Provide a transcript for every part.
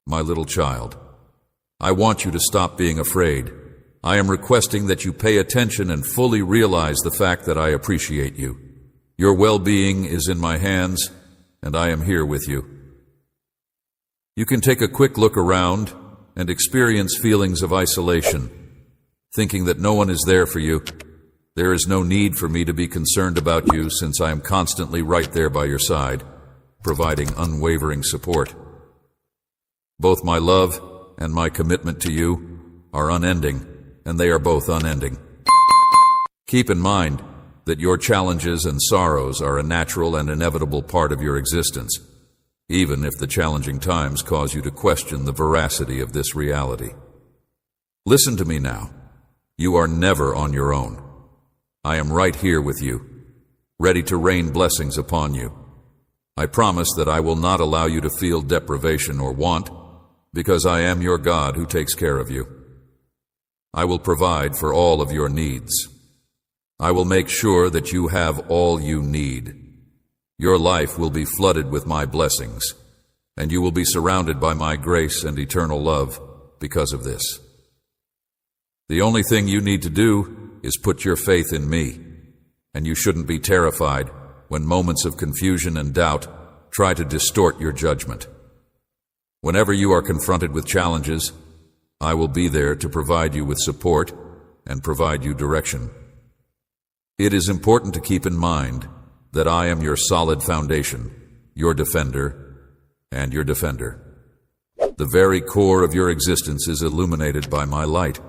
My little child, I want you to stop being afraid. I am requesting that you pay attention and fully realize the fact that I appreciate you. Your well-being is in my hands, and I am here with you. You can take a quick look around and experience feelings of isolation, thinking that no one is there for you. There is no need for me to be concerned about you since I am constantly right there by your side, providing unwavering support. Both my love and my commitment to you are unending, and they are both unending. Keep in mind that your challenges and sorrows are a natural and inevitable part of your existence, even if the challenging times cause you to question the veracity of this reality. Listen to me now. You are never on your own. I am right here with you, ready to rain blessings upon you. I promise that I will not allow you to feel deprivation or want, because I am your God who takes care of you. I will provide for all of your needs. I will make sure that you have all you need. Your life will be flooded with my blessings, and you will be surrounded by my grace and eternal love because of this. The only thing you need to do is put your faith in me, and you shouldn't be terrified when moments of confusion and doubt try to distort your judgment. Whenever you are confronted with challenges, I will be there to provide you with support and provide you direction. It is important to keep in mind that I am your solid foundation, your defender, and your defender. The very core of your existence is illuminated by my light,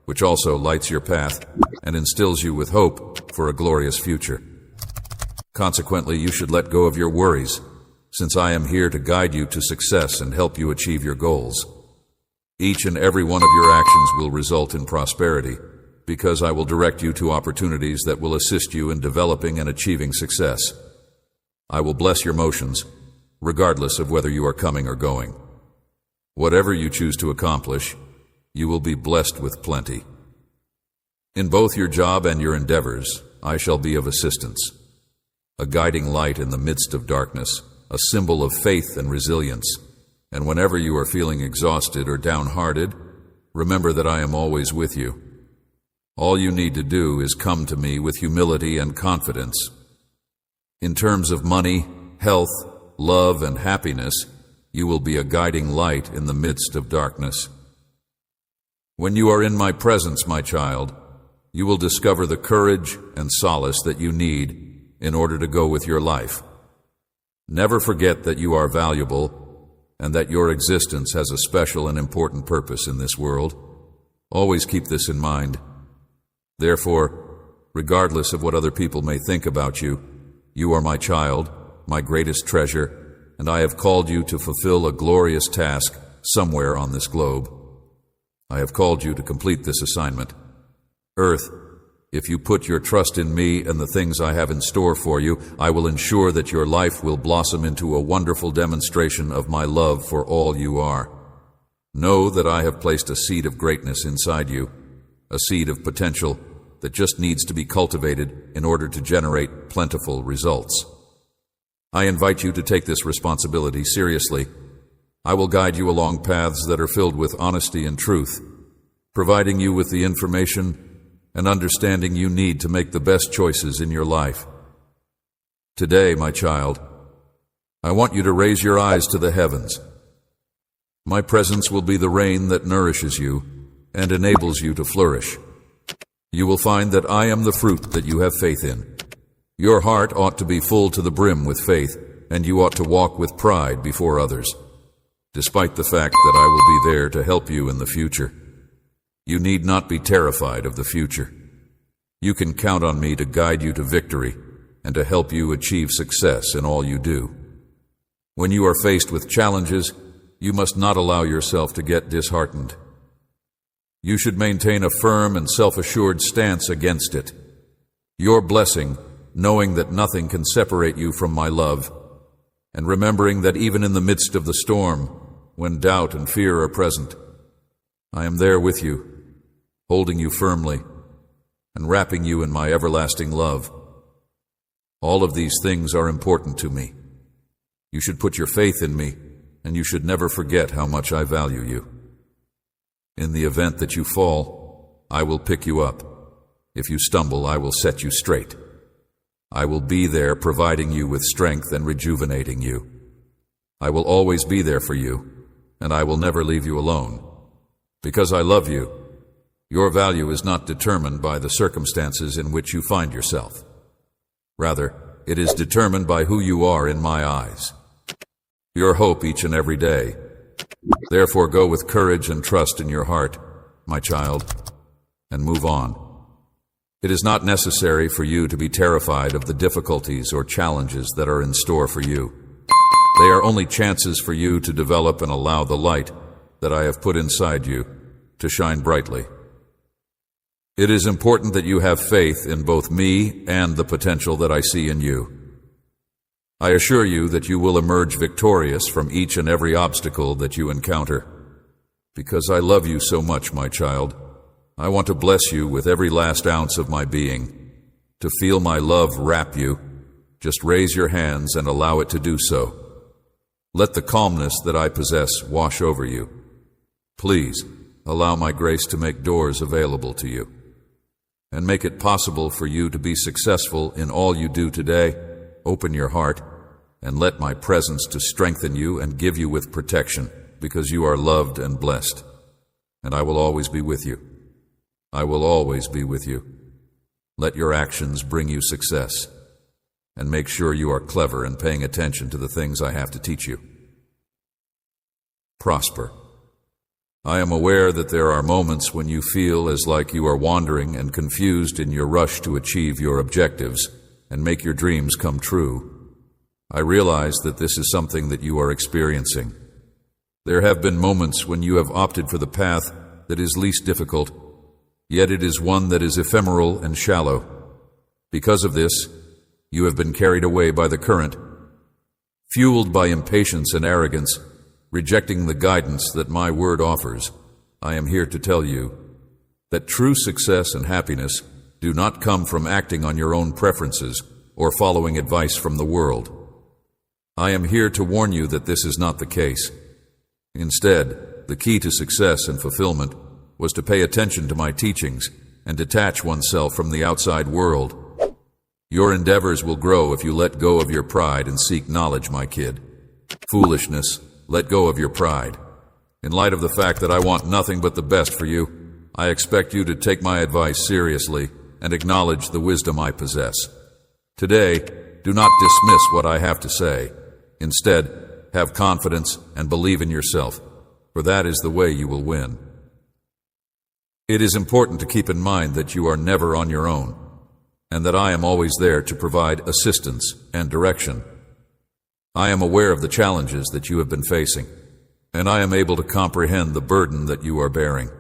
which also lights your path and instills you with hope for a glorious future. Consequently, you should let go of your worries, since I am here to guide you to success and help you achieve your goals. Each and every one of your actions will result in prosperity, because I will direct you to opportunities that will assist you in developing and achieving success. I will bless your motions, regardless of whether you are coming or going. Whatever you choose to accomplish, you will be blessed with plenty. In both your job and your endeavors, I shall be of assistance, a guiding light in the midst of darkness, a symbol of faith and resilience. And whenever you are feeling exhausted or downhearted, remember that I am always with you. All you need to do is come to me with humility and confidence. In terms of money, health, love, and happiness, you will be a guiding light in the midst of darkness. When you are in my presence, my child, you will discover the courage and solace that you need in order to go with your life. Never forget that you are valuable and that your existence has a special and important purpose in this world. Always keep this in mind. Therefore, regardless of what other people may think about you, you are my child, my greatest treasure, and I have called you to fulfill a glorious task somewhere on this globe. I have called you to complete this assignment. Earth, if you put your trust in me and the things I have in store for you, I will ensure that your life will blossom into a wonderful demonstration of my love for all you are. Know that I have placed a seed of greatness inside you, a seed of potential that just needs to be cultivated in order to generate plentiful results. I invite you to take this responsibility seriously. I will guide you along paths that are filled with honesty and truth, providing you with the information and understanding you need to make the best choices in your life. Today, my child, I want you to raise your eyes to the heavens. My presence will be the rain that nourishes you and enables you to flourish. You will find that I am the fruit that you have faith in. Your heart ought to be full to the brim with faith, and you ought to walk with pride before others, despite the fact that I will be there to help you in the future. You need not be terrified of the future. You can count on me to guide you to victory and to help you achieve success in all you do. When you are faced with challenges, you must not allow yourself to get disheartened. You should maintain a firm and self-assured stance against it. Your blessing, knowing that nothing can separate you from my love, and remembering that even in the midst of the storm, when doubt and fear are present, I am there with you, holding you firmly and wrapping you in my everlasting love. All of these things are important to me. You should put your faith in me and you should never forget how much I value you. In the event that you fall, I will pick you up. If you stumble, I will set you straight. I will be there providing you with strength and rejuvenating you. I will always be there for you, and I will never leave you alone. Because I love you, your value is not determined by the circumstances in which you find yourself. Rather, it is determined by who you are in my eyes. Your hope each and every day. Therefore, go with courage and trust in your heart, my child, and move on. It is not necessary for you to be terrified of the difficulties or challenges that are in store for you. They are only chances for you to develop and allow the light that I have put inside you to shine brightly. It is important that you have faith in both me and the potential that I see in you. I assure you that you will emerge victorious from each and every obstacle that you encounter. Because I love you so much, my child, I want to bless you with every last ounce of my being. To feel my love wrap you, just raise your hands and allow it to do so. Let the calmness that I possess wash over you. Please, allow my grace to make doors available to you and make it possible for you to be successful in all you do today. Open your heart and let my presence to strengthen you and give you with protection, because you are loved and blessed. And I will always be with you. I will always be with you. Let your actions bring you success, and make sure you are clever and paying attention to the things I have to teach you. Prosper. I am aware that there are moments when you feel as like you are wandering and confused in your rush to achieve your objectives and make your dreams come true. I realize that this is something that you are experiencing. There have been moments when you have opted for the path that is least difficult, yet it is one that is ephemeral and shallow. Because of this, you have been carried away by the current, fueled by impatience and arrogance, rejecting the guidance that my word offers. I am here to tell you that true success and happiness do not come from acting on your own preferences or following advice from the world. I am here to warn you that this is not the case. Instead, the key to success and fulfillment was to pay attention to my teachings and detach oneself from the outside world. Your endeavors will grow if you let go of your pride and seek knowledge, my kid. Foolishness, let go of your pride. In light of the fact that I want nothing but the best for you, I expect you to take my advice seriously and acknowledge the wisdom I possess. Today, do not dismiss what I have to say. Instead, have confidence and believe in yourself, for that is the way you will win. It is important to keep in mind that you are never on your own, and that I am always there to provide assistance and direction. I am aware of the challenges that you have been facing, and I am able to comprehend the burden that you are bearing.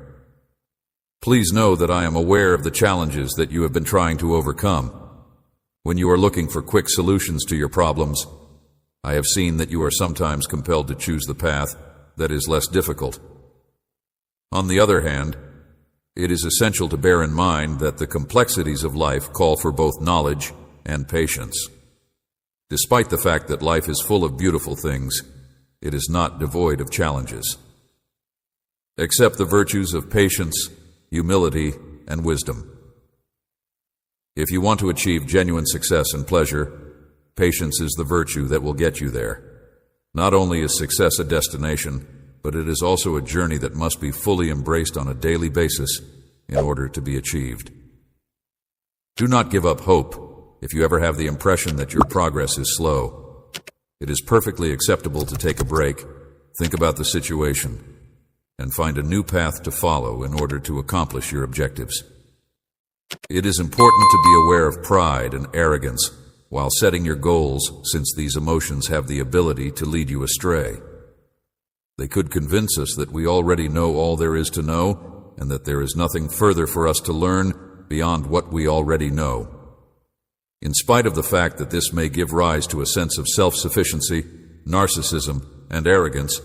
Please know that I am aware of the challenges that you have been trying to overcome. When you are looking for quick solutions to your problems, I have seen that you are sometimes compelled to choose the path that is less difficult. On the other hand, it is essential to bear in mind that the complexities of life call for both knowledge and patience. Despite the fact that life is full of beautiful things, it is not devoid of challenges. Accept the virtues of patience, humility, and wisdom. If you want to achieve genuine success and pleasure, patience is the virtue that will get you there. Not only is success a destination, but it is also a journey that must be fully embraced on a daily basis in order to be achieved. Do not give up hope if you ever have the impression that your progress is slow. It is perfectly acceptable to take a break, think about the situation, and find a new path to follow in order to accomplish your objectives. It is important to be aware of pride and arrogance while setting your goals, since these emotions have the ability to lead you astray. They could convince us that we already know all there is to know, and that there is nothing further for us to learn beyond what we already know. In spite of the fact that this may give rise to a sense of self-sufficiency, narcissism, and arrogance,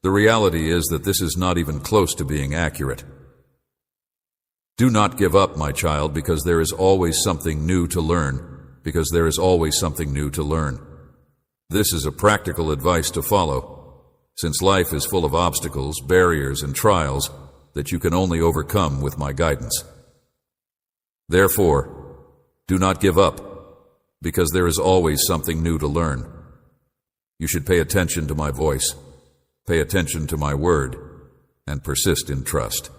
the reality is that this is not even close to being accurate. Do not give up, my child, because there is always something new to learn, because there is always something new to learn. This is a practical advice to follow. since life is full of obstacles, barriers, and trials that you can only overcome with my guidance. Therefore, do not give up, because there is always something new to learn. You should pay attention to my voice, pay attention to my word, and persist in trust.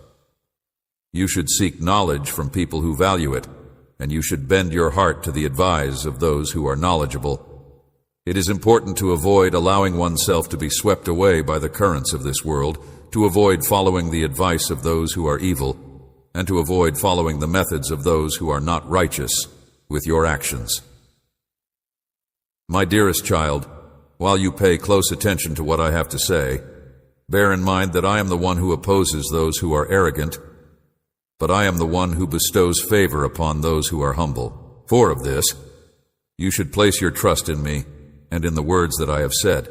You should seek knowledge from people who value it, and you should bend your heart to the advice of those who are knowledgeable. It is important to avoid allowing oneself to be swept away by the currents of this world, to avoid following the advice of those who are evil, and to avoid following the methods of those who are not righteous with your actions. My dearest child, while you pay close attention to what I have to say, bear in mind that I am the one who opposes those who are arrogant, but I am the one who bestows favor upon those who are humble. For of this, you should place your trust in me and in the words that I have said.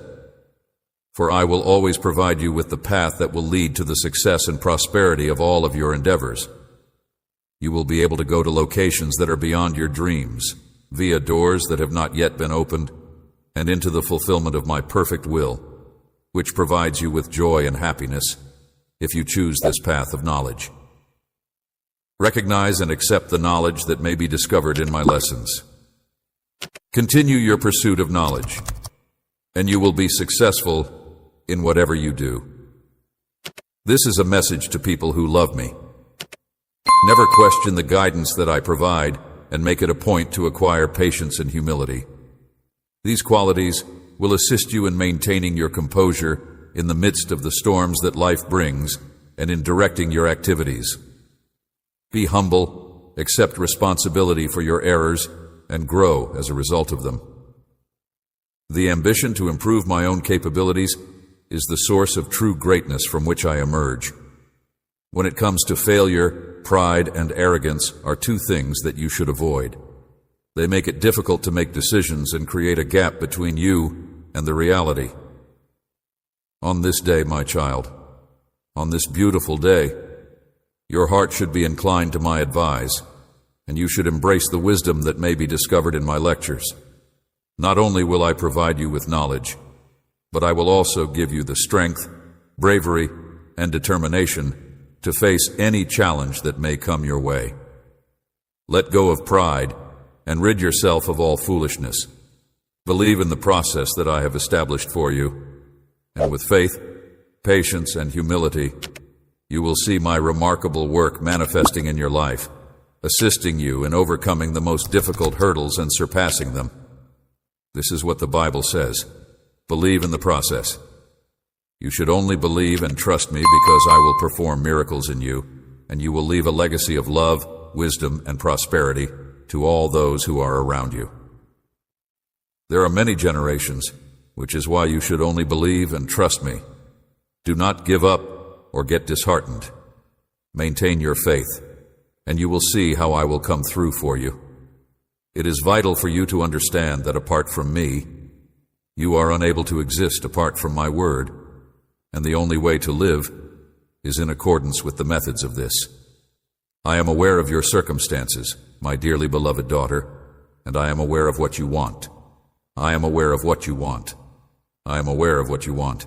For I will always provide you with the path that will lead to the success and prosperity of all of your endeavors. You will be able to go to locations that are beyond your dreams, via doors that have not yet been opened, and into the fulfillment of my perfect will, which provides you with joy and happiness if you choose this path of knowledge. Recognize and accept the knowledge that may be discovered in my lessons. Continue your pursuit of knowledge, and you will be successful in whatever you do. This is a message to people who love me. Never question the guidance that I provide, and make it a point to acquire patience and humility. These qualities will assist you in maintaining your composure in the midst of the storms that life brings and in directing your activities. Be humble, accept responsibility for your errors, and grow as a result of them. The ambition to improve my own capabilities is the source of true greatness from which I emerge. When it comes to failure, pride and arrogance are two things that you should avoid. They make it difficult to make decisions and create a gap between you and the reality. On this day, my child, on this beautiful day, your heart should be inclined to my advice, and you should embrace the wisdom that may be discovered in my lectures. Not only will I provide you with knowledge, but I will also give you the strength, bravery, and determination to face any challenge that may come your way. Let go of pride and rid yourself of all foolishness. Believe in the process that I have established for you, and with faith, patience, and humility, you will see my remarkable work manifesting in your life, assisting you in overcoming the most difficult hurdles and surpassing them. This is what the Bible says. Believe in the process. You should only believe and trust me because I will perform miracles in you, and you will leave a legacy of love, wisdom, and prosperity to all those who are around you. There are many generations, which is why you should only believe and trust me. Do not give up or get disheartened. Maintain your faith, and you will see how I will come through for you. It is vital for you to understand that apart from me, you are unable to exist apart from my word, and the only way to live is in accordance with the methods of this. I am aware of your circumstances, my dearly beloved daughter, and I am aware of what you want. I am aware of what you want. I am aware of what you want.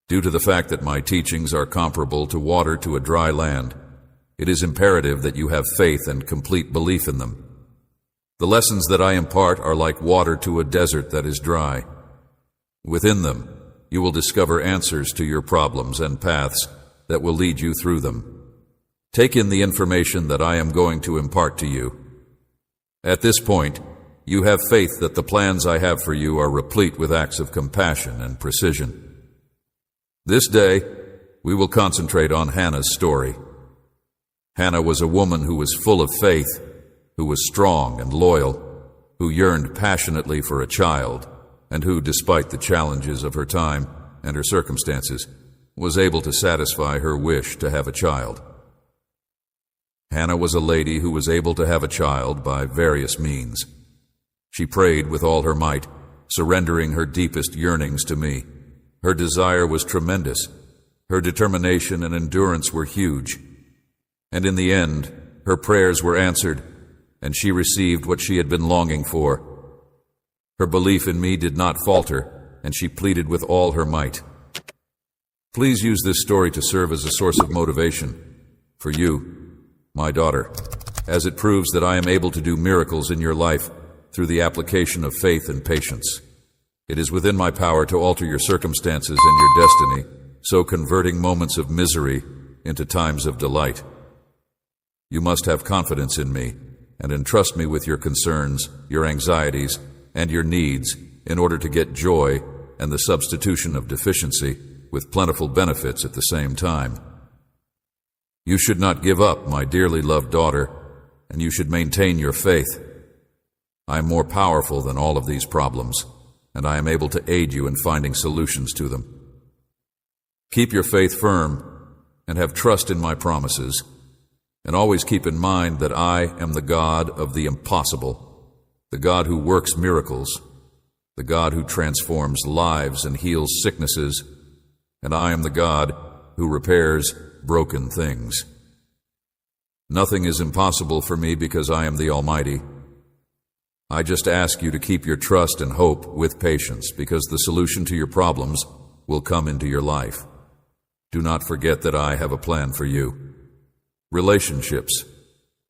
Due to the fact that my teachings are comparable to water to a dry land, it is imperative that you have faith and complete belief in them. The lessons that I impart are like water to a desert that is dry. Within them, you will discover answers to your problems and paths that will lead you through them. Take in the information that I am going to impart to you. At this point, you have faith that the plans I have for you are replete with acts of compassion and precision. This day, we will concentrate on Hannah's story. Hannah was a woman who was full of faith, who was strong and loyal, who yearned passionately for a child, and who, despite the challenges of her time and her circumstances, was able to satisfy her wish to have a child. Hannah was a lady who was able to have a child by various means. She prayed with all her might, surrendering her deepest yearnings to me. Her desire was tremendous. Her determination and endurance were huge. And in the end, her prayers were answered, and she received what she had been longing for. Her belief in me did not falter, and she pleaded with all her might. Please use this story to serve as a source of motivation for you, my daughter, as it proves that I am able to do miracles in your life through the application of faith and patience. It is within my power to alter your circumstances and your destiny, so converting moments of misery into times of delight. You must have confidence in me and entrust me with your concerns, your anxieties, and your needs in order to get joy and the substitution of deficiency with plentiful benefits at the same time. You should not give up, my dearly loved daughter, and you should maintain your faith. I am more powerful than all of these problems, and I am able to aid you in finding solutions to them. Keep your faith firm and have trust in my promises, and always keep in mind that I am the God of the impossible, the God who works miracles, the God who transforms lives and heals sicknesses, and I am the God who repairs broken things. Nothing is impossible for me because I am the Almighty. I just ask you to keep your trust and hope with patience, because the solution to your problems will come into your life. Do not forget that I have a plan for you. Relationships,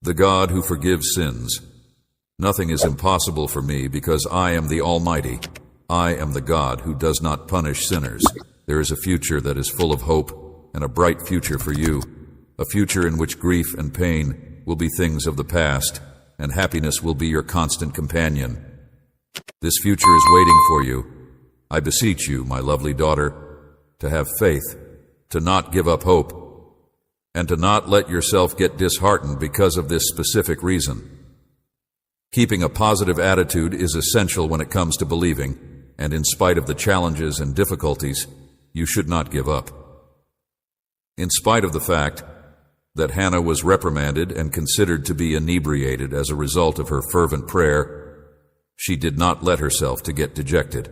the God who forgives sins. Nothing is impossible for me because I am the Almighty. I am the God who does not punish sinners. There is a future that is full of hope and a bright future for you, a future in which grief and pain will be things of the past, and happiness will be your constant companion. This future is waiting for you. I beseech you, my lovely daughter, to have faith, to not give up hope, and to not let yourself get disheartened because of this specific reason. Keeping a positive attitude is essential when it comes to believing, and in spite of the challenges and difficulties, you should not give up. In spite of the fact that Hannah was reprimanded and considered to be inebriated as a result of her fervent prayer, she did not let herself to get dejected.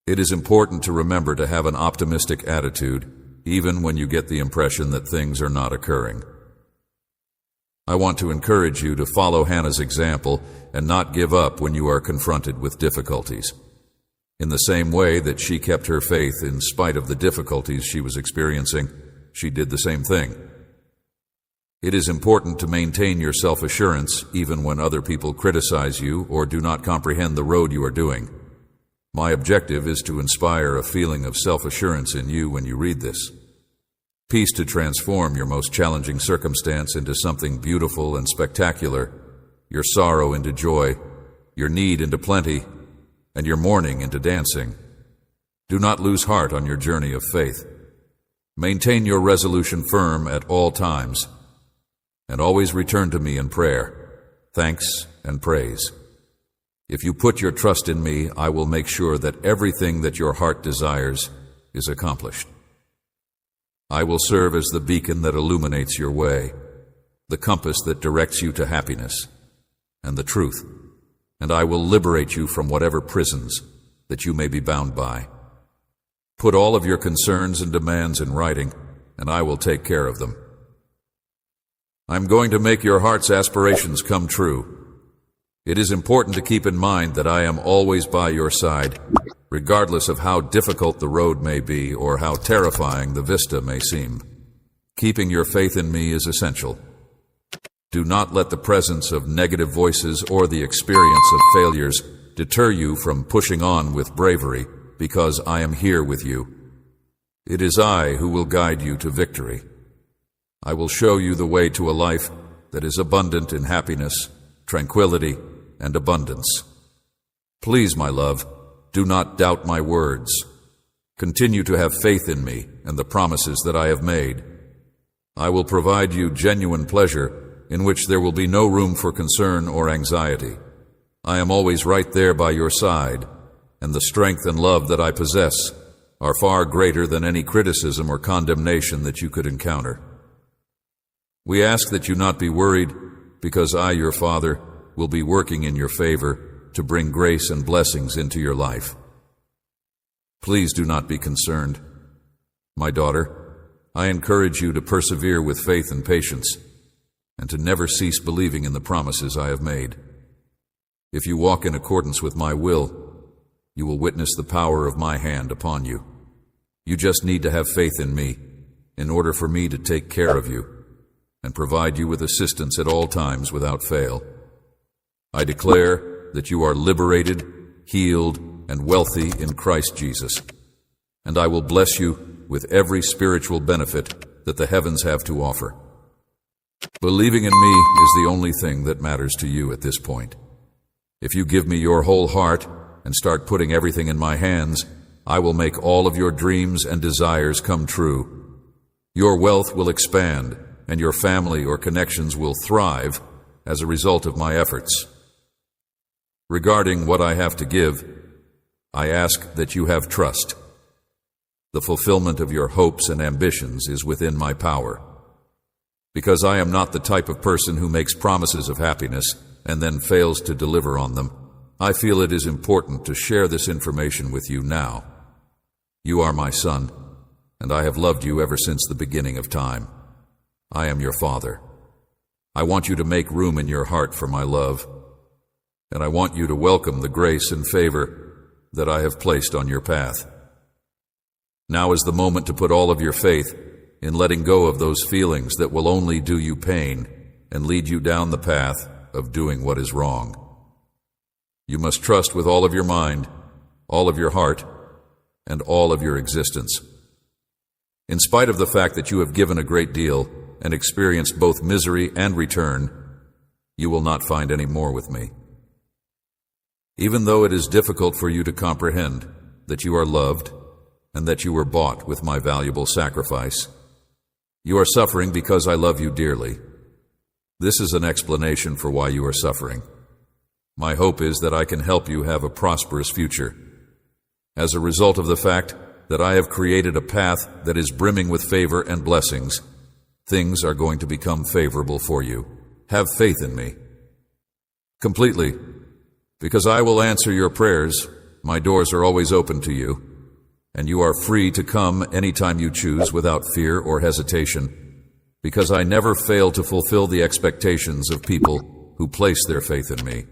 It is important to remember to have an optimistic attitude, even when you get the impression that things are not occurring. I want to encourage you to follow Hannah's example and not give up when you are confronted with difficulties. In the same way that she kept her faith in spite of the difficulties she was experiencing, she did the same thing. It is important to maintain your self-assurance even when other people criticize you or do not comprehend the road you are doing. My objective is to inspire a feeling of self-assurance in you when you read this. Peace to transform your most challenging circumstance into something beautiful and spectacular, your sorrow into joy, your need into plenty, and your mourning into dancing. Do not lose heart on your journey of faith. Maintain your resolution firm at all times, and always return to me in prayer, thanks, and praise. If you put your trust in me, I will make sure that everything that your heart desires is accomplished. I will serve as the beacon that illuminates your way, the compass that directs you to happiness and the truth, and I will liberate you from whatever prisons that you may be bound by. Put all of your concerns and demands in writing, and I will take care of them. I'm going to make your heart's aspirations come true. It is important to keep in mind that I am always by your side, regardless of how difficult the road may be or how terrifying the vista may seem. Keeping your faith in me is essential. Do not let the presence of negative voices or the experience of failures deter you from pushing on with bravery, because I am here with you. It is I who will guide you to victory. I will show you the way to a life that is abundant in happiness, tranquility, and abundance. Please, my love, do not doubt my words. Continue to have faith in me and the promises that I have made. I will provide you genuine pleasure in which there will be no room for concern or anxiety. I am always right there by your side, and the strength and love that I possess are far greater than any criticism or condemnation that you could encounter. We ask that you not be worried, because I, your Father, will be working in your favor to bring grace and blessings into your life. Please do not be concerned. My daughter, I encourage you to persevere with faith and patience, and to never cease believing in the promises I have made. If you walk in accordance with my will, you will witness the power of my hand upon you. You just need to have faith in me in order for me to take care of you and provide you with assistance at all times without fail. I declare that you are liberated, healed, and wealthy in Christ Jesus, and I will bless you with every spiritual benefit that the heavens have to offer. Believing in me is the only thing that matters to you at this point. If you give me your whole heart and start putting everything in my hands, I will make all of your dreams and desires come true. Your wealth will expand, and your family or connections will thrive as a result of my efforts. Regarding what I have to give, I ask that you have trust. The fulfillment of your hopes and ambitions is within my power. Because I am not the type of person who makes promises of happiness and then fails to deliver on them, I feel it is important to share this information with you now. You are my son, and I have loved you ever since the beginning of time. I am your father. I want you to make room in your heart for my love, and I want you to welcome the grace and favor that I have placed on your path. Now is the moment to put all of your faith in letting go of those feelings that will only do you pain and lead you down the path of doing what is wrong. You must trust with all of your mind, all of your heart, and all of your existence. In spite of the fact that you have given a great deal and experienced both misery and return, you will not find any more with me. Even though it is difficult for you to comprehend that you are loved and that you were bought with my valuable sacrifice, you are suffering because I love you dearly. This is an explanation for why you are suffering. My hope is that I can help you have a prosperous future. As a result of the fact that I have created a path that is brimming with favor and blessings, things are going to become favorable for you. Have faith in me. Completely. Because I will answer your prayers, my doors are always open to you, and you are free to come anytime you choose without fear or hesitation, because I never fail to fulfill the expectations of people who place their faith in me.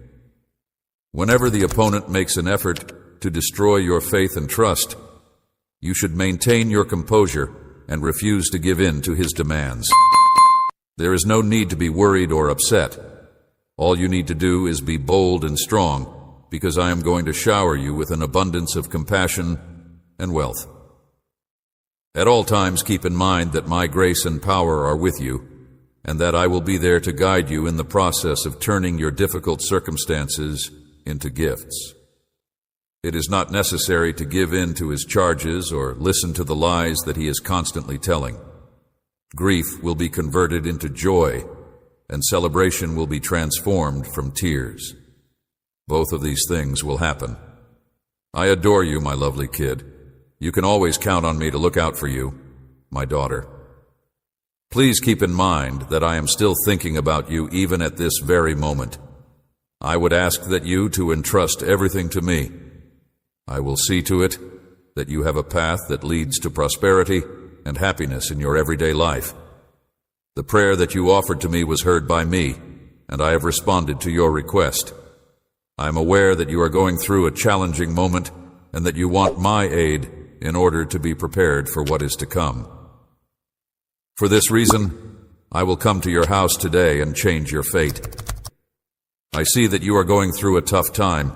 Whenever the opponent makes an effort to destroy your faith and trust, you should maintain your composure and refuse to give in to his demands. There is no need to be worried or upset. All you need to do is be bold and strong, because I am going to shower you with an abundance of compassion and wealth. At all times keep in mind that my grace and power are with you, and that I will be there to guide you in the process of turning your difficult circumstances into gifts. It is not necessary to give in to his charges or listen to the lies that he is constantly telling. Grief will be converted into joy, and celebration will be transformed from tears. Both of these things will happen. I adore you, my lovely kid. You can always count on me to look out for you, my daughter. Please keep in mind that I am still thinking about you even at this very moment. I would ask that you to entrust everything to me. I will see to it that you have a path that leads to prosperity and happiness in your everyday life. The prayer that you offered to me was heard by me, and I have responded to your request. I am aware that you are going through a challenging moment and that you want my aid in order to be prepared for what is to come. For this reason, I will come to your house today and change your fate. I see that you are going through a tough time.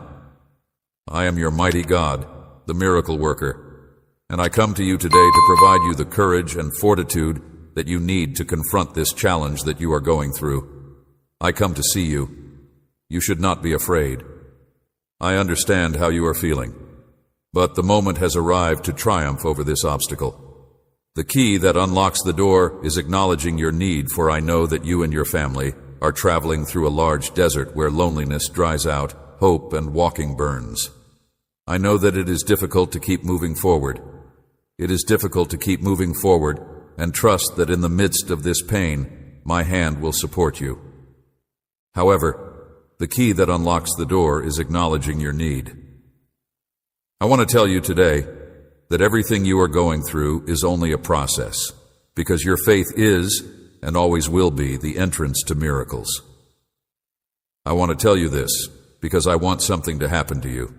I am your mighty God, the miracle worker, and I come to you today to provide you the courage and fortitude that you need to confront this challenge that you are going through. I come to see you. You should not be afraid. I understand how you are feeling, but the moment has arrived to triumph over this obstacle. The key that unlocks the door is acknowledging your need, for I know that you and your family are traveling through a large desert where loneliness dries out, hope and walking burns. I know that it is difficult to keep moving forward. It is difficult to keep moving forward and trust that in the midst of this pain, my hand will support you. However, the key that unlocks the door is acknowledging your need. I want to tell you today that everything you are going through is only a process, because your faith is and always will be the entrance to miracles. I want to tell you this because I want something to happen to you.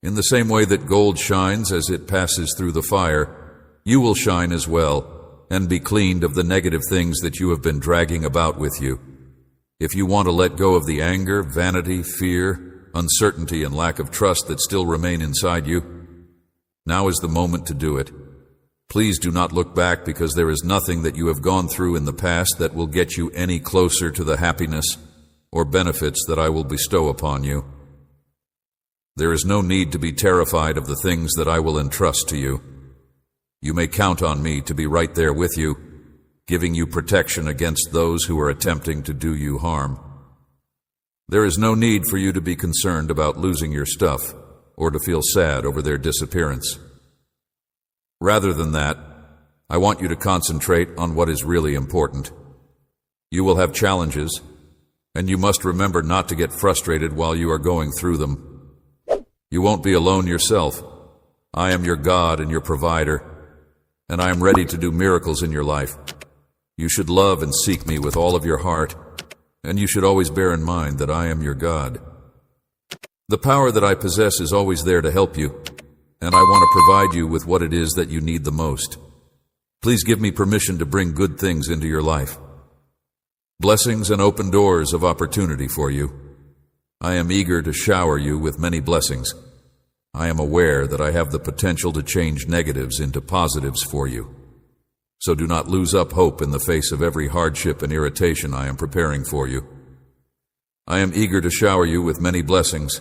In the same way that gold shines as it passes through the fire, You will shine as well, and be cleaned of the negative things that you have been dragging about with you. If you want to let go of the anger, vanity, fear, uncertainty, and lack of trust that still remain inside you, now is the moment to do it. Please do not look back, because there is nothing that you have gone through in the past that will get you any closer to the happiness or benefits that I will bestow upon you. There is no need to be terrified of the things that I will entrust to you. You may count on me to be right there with you, giving you protection against those who are attempting to do you harm. There is no need for you to be concerned about losing your stuff or to feel sad over their disappearance. Rather than that, I want you to concentrate on what is really important. You will have challenges, and you must remember not to get frustrated while you are going through them. You won't be alone yourself. I am your God and your provider, and I am ready to do miracles in your life. You should love and seek me with all of your heart, and you should always bear in mind that I am your God. The power that I possess is always there to help you, and I want to provide you with what it is that you need the most. Please give me permission to bring good things into your life. Blessings and open doors of opportunity for you. I am eager to shower you with many blessings. I am aware that I have the potential to change negatives into positives for you. So do not lose up hope in the face of every hardship and irritation I am preparing for you. I am eager to shower you with many blessings,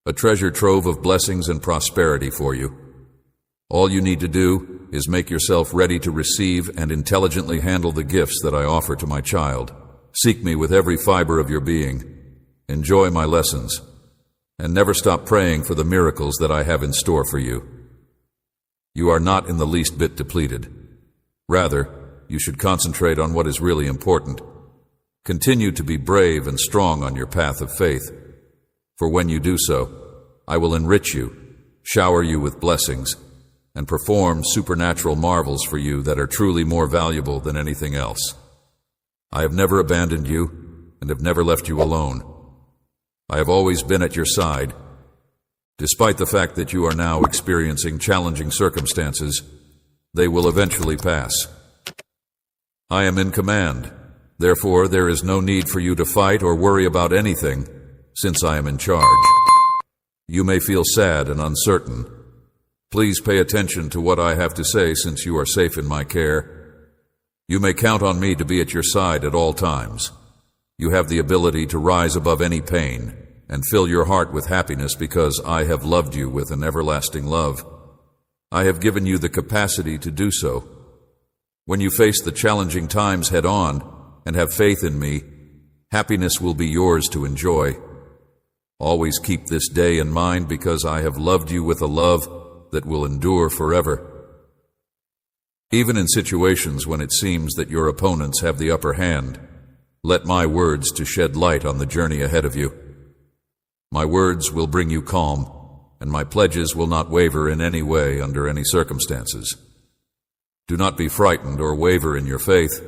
a treasure trove of blessings and prosperity for you. All you need to do is make yourself ready to receive and intelligently handle the gifts that I offer to my child. Seek me with every fiber of your being. Enjoy my lessons, and never stop praying for the miracles that I have in store for you. You are not in the least bit depleted. Rather, you should concentrate on what is really important. Continue to be brave and strong on your path of faith, for when you do so, I will enrich you, shower you with blessings, and perform supernatural marvels for you that are truly more valuable than anything else. I have never abandoned you and have never left you alone. I have always been at your side. Despite the fact that you are now experiencing challenging circumstances, they will eventually pass. I am in command. Therefore, there is no need for you to fight or worry about anything, since I am in charge. You may feel sad and uncertain. Please pay attention to what I have to say, since you are safe in my care. You may count on me to be at your side at all times. You have the ability to rise above any pain and fill your heart with happiness, because I have loved you with an everlasting love. I have given you the capacity to do so. When you face the challenging times head on and have faith in me, happiness will be yours to enjoy. Always keep this day in mind, because I have loved you with a love that will endure forever. Even in situations when it seems that your opponents have the upper hand, let my words to shed light on the journey ahead of you. My words will bring you calm, and my pledges will not waver in any way under any circumstances. Do not be frightened or waver in your faith.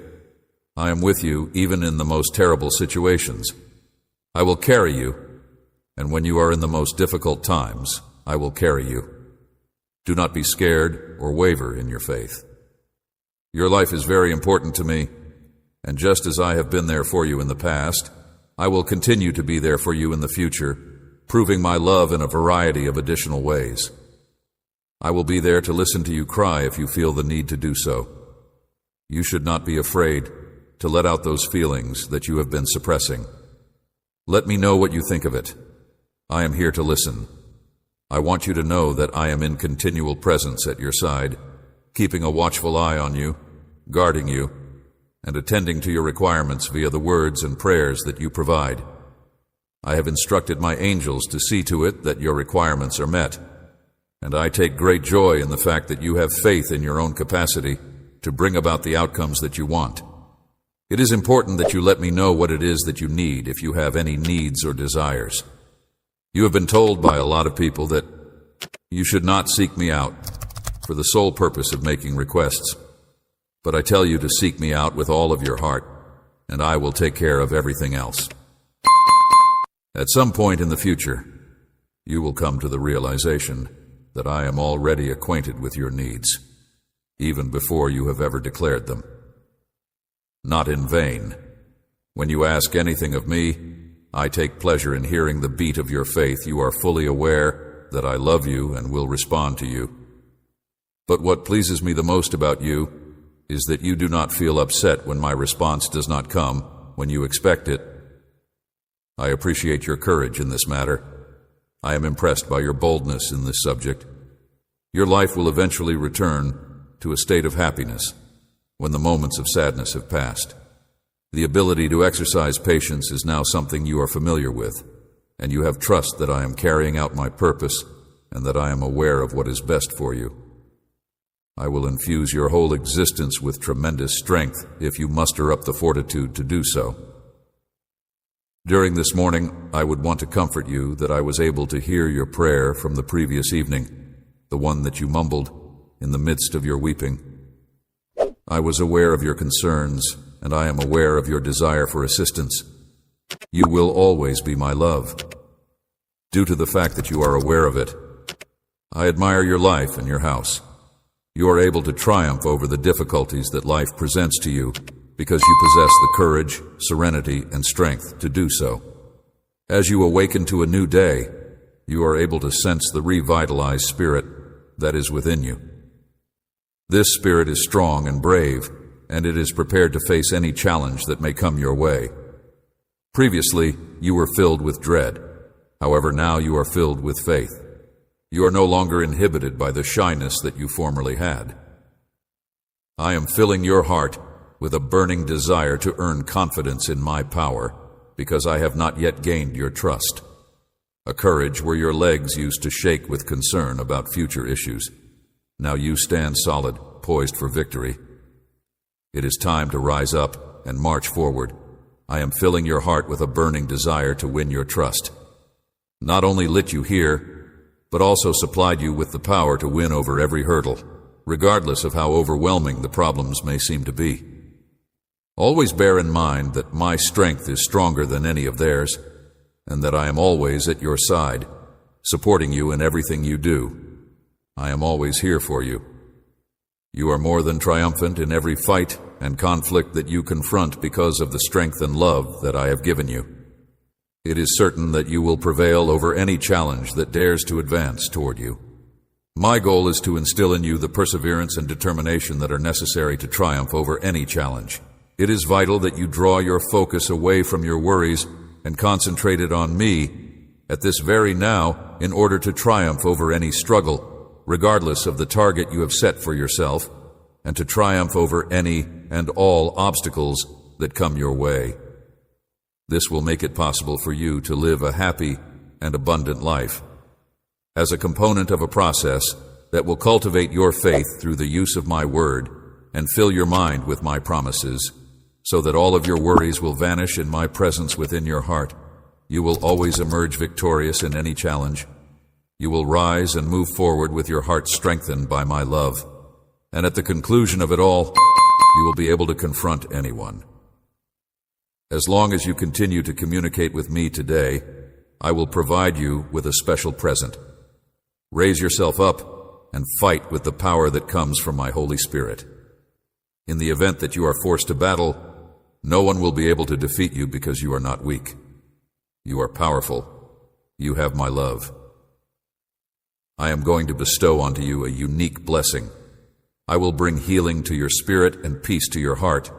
I am with you even in the most terrible situations. I will carry you, and when you are in the most difficult times, I will carry you. Do not be scared or waver in your faith. Your life is very important to me, and just as I have been there for you in the past, I will continue to be there for you in the future, proving my love in a variety of additional ways. I will be there to listen to you cry if you feel the need to do so. You should not be afraid to let out those feelings that you have been suppressing. Let me know what you think of it. I am here to listen. I want you to know that I am in continual presence at your side, keeping a watchful eye on you, guarding you, and attending to your requirements via the words and prayers that you provide. I have instructed my angels to see to it that your requirements are met, and I take great joy in the fact that you have faith in your own capacity to bring about the outcomes that you want. It is important that you let me know what it is that you need if you have any needs or desires. You have been told by a lot of people that you should not seek me out for the sole purpose of making requests, but I tell you to seek me out with all of your heart, and I will take care of everything else. At some point in the future, you will come to the realization that I am already acquainted with your needs. even before you have ever declared them. Not in vain. When you ask anything of me, I take pleasure in hearing the beat of your faith. You are fully aware that I love you and will respond to you. But what pleases me the most about you is that you do not feel upset when my response does not come when you expect it. I appreciate your courage in this matter. I am impressed by your boldness in this subject. Your life will eventually return to a state of happiness when the moments of sadness have passed. The ability to exercise patience is now something you are familiar with, and you have trust that I am carrying out my purpose and that I am aware of what is best for you. I will infuse your whole existence with tremendous strength if you muster up the fortitude to do so. During this morning, I would want to comfort you that I was able to hear your prayer from the previous evening, the one that you mumbled in the midst of your weeping. I was aware of your concerns, and I am aware of your desire for assistance. You will always be my love. Due to the fact that you are aware of it, I admire your life and your house. You are able to triumph over the difficulties that life presents to you because you possess the courage, serenity, and strength to do so. As you awaken to a new day, you are able to sense the revitalized spirit that is within you. This spirit is strong and brave, and it is prepared to face any challenge that may come your way. Previously, you were filled with dread. However, now you are filled with faith. You are no longer inhibited by the shyness that you formerly had. I am filling your heart with a burning desire to earn confidence in my power, because I have not yet gained your trust. A courage where your legs used to shake with concern about future issues. Now you stand solid, poised for victory. It is time to rise up and march forward. I am filling your heart with a burning desire to win your trust. Not only lit you here, but also supplied you with the power to win over every hurdle, regardless of how overwhelming the problems may seem to be. Always bear in mind that my strength is stronger than any of theirs, and that I am always at your side, supporting you in everything you do. I am always here for you. You are more than triumphant in every fight and conflict that you confront because of the strength and love that I have given you. It is certain that you will prevail over any challenge that dares to advance toward you. My goal is to instill in you the perseverance and determination that are necessary to triumph over any challenge. It is vital that you draw your focus away from your worries and concentrate it on me at this very now in order to triumph over any struggle, regardless of the target you have set for yourself, and to triumph over any and all obstacles that come your way. This will make it possible for you to live a happy and abundant life. As a component of a process that will cultivate your faith through the use of my word and fill your mind with my promises, so that all of your worries will vanish in my presence within your heart, you will always emerge victorious in any challenge. You will rise and move forward with your heart strengthened by my love. And at the conclusion of it all, you will be able to confront anyone. As long as you continue to communicate with me today, I will provide you with a special present. Raise yourself up and fight with the power that comes from my Holy Spirit. In the event that you are forced to battle, no one will be able to defeat you because you are not weak. You are powerful. You have my love. I am going to bestow onto you a unique blessing. I will bring healing to your spirit and peace to your heart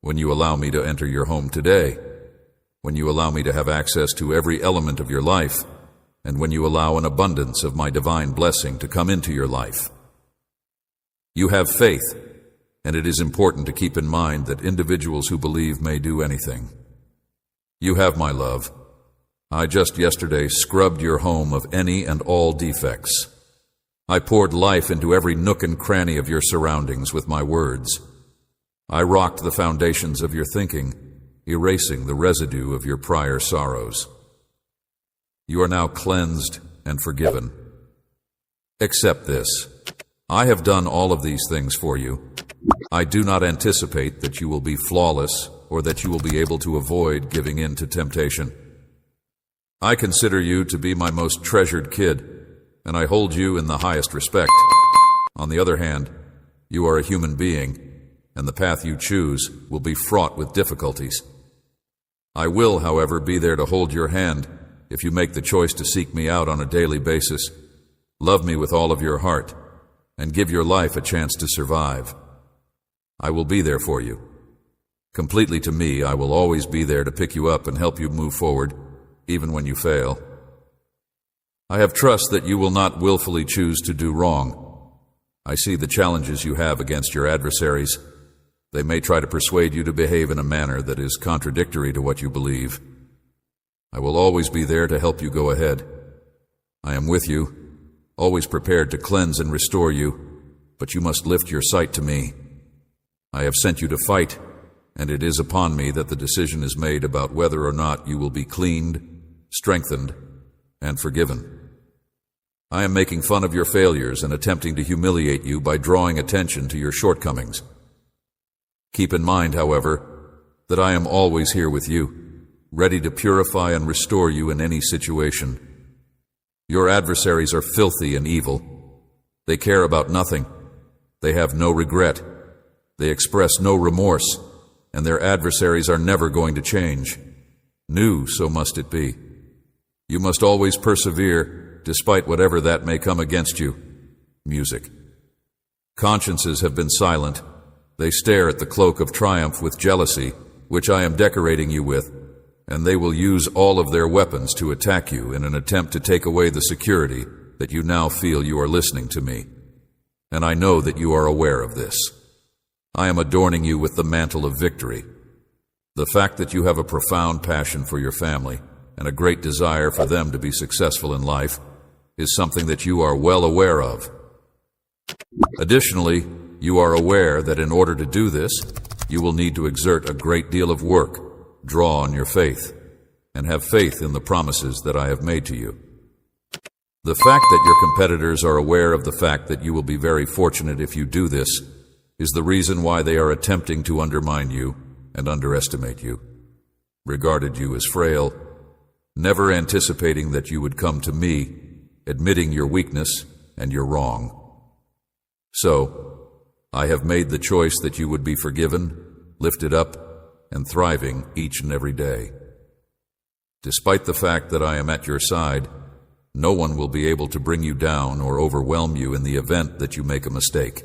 when you allow me to enter your home today, when you allow me to have access to every element of your life, and when you allow an abundance of my divine blessing to come into your life. You have faith, and it is important to keep in mind that individuals who believe may do anything. You have my love. I just yesterday scrubbed your home of any and all defects. I poured life into every nook and cranny of your surroundings with my words. I rocked the foundations of your thinking, erasing the residue of your prior sorrows. You are now cleansed and forgiven. Accept this. I have done all of these things for you. I do not anticipate that you will be flawless or that you will be able to avoid giving in to temptation. I consider you to be my most treasured kid, and I hold you in the highest respect. On the other hand, You are a human being, and the path you choose will be fraught with difficulties. I will, however, be there to hold your hand if you make the choice to seek me out on a daily basis, love me with all of your heart, and give your life a chance to survive. I will be there for you. Completely to me, I will always be there to pick you up and help you move forward, even when you fail. I have trust that you will not willfully choose to do wrong. I see the challenges you have against your adversaries. They may try to persuade you to behave in a manner that is contradictory to what you believe. I will always be there to help you go ahead. I am with you, always prepared to cleanse and restore you, but you must lift your sight to me. I have sent you to fight, and it is upon me that the decision is made about whether or not you will be cleaned, strengthened, and forgiven. I am making fun of your failures and attempting to humiliate you by drawing attention to your shortcomings. Keep in mind, however, that I am always here with you, ready to purify and restore you in any situation. Your adversaries are filthy and evil. They care about nothing. They have no regret. They express no remorse, and their adversaries are never going to change. New, so must it be. You must always persevere, despite whatever that may come against you. Music. Consciences have been silent. They stare at the cloak of triumph with jealousy, which I am decorating you with, and they will use all of their weapons to attack you in an attempt to take away the security that you now feel you are listening to me. And I know that you are aware of this. I am adorning you with the mantle of victory. The fact that you have a profound passion for your family and a great desire for them to be successful in life is something that you are well aware of. Additionally, you are aware that in order to do this, you will need to exert a great deal of work, draw on your faith, and have faith in the promises that I have made to you. The fact that your competitors are aware of the fact that you will be very fortunate if you do this is the reason why they are attempting to undermine you and underestimate you, regarded you as frail, never anticipating that you would come to me, admitting your weakness and your wrong. So, I have made the choice that you would be forgiven, lifted up, and thriving each and every day. Despite the fact that I am at your side, no one will be able to bring you down or overwhelm you in the event that you make a mistake.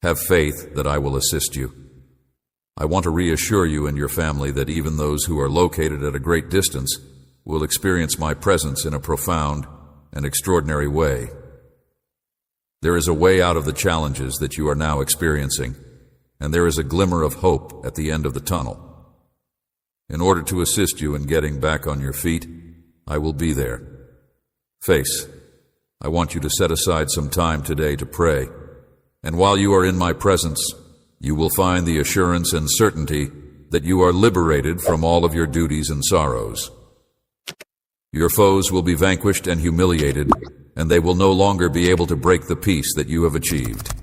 Have faith that I will assist you. I want to reassure you and your family that even those who are located at a great distance will experience my presence in a profound and extraordinary way. There is a way out of the challenges that you are now experiencing, and there is a glimmer of hope at the end of the tunnel. In order to assist you in getting back on your feet, I will be there. Face, I want you to set aside some time today to pray, and while you are in my presence, you will find the assurance and certainty that you are liberated from all of your duties and sorrows. Your foes will be vanquished and humiliated, and they will no longer be able to break the peace that you have achieved.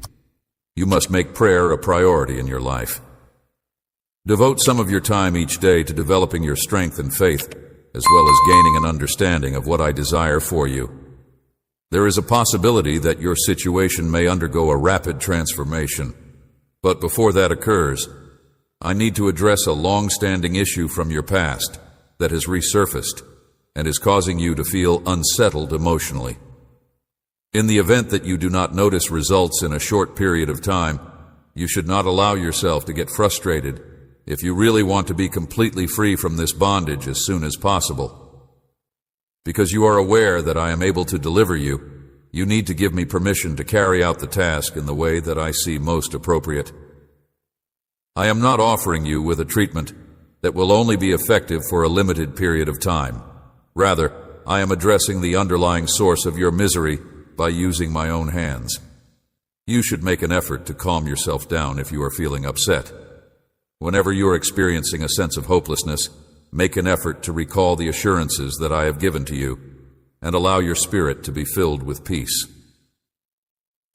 You must make prayer a priority in your life. Devote some of your time each day to developing your strength and faith, as well as gaining an understanding of what I desire for you. There is a possibility that your situation may undergo a rapid transformation, but before that occurs, I need to address a long-standing issue from your past that has resurfaced and is causing you to feel unsettled emotionally. In the event that you do not notice results in a short period of time, you should not allow yourself to get frustrated if you really want to be completely free from this bondage as soon as possible. Because you are aware that I am able to deliver you, you need to give me permission to carry out the task in the way that I see most appropriate. I am not offering you with a treatment that will only be effective for a limited period of time. Rather, I am addressing the underlying source of your misery by using my own hands. You should make an effort to calm yourself down if you are feeling upset. Whenever you are experiencing a sense of hopelessness, make an effort to recall the assurances that I have given to you and allow your spirit to be filled with peace.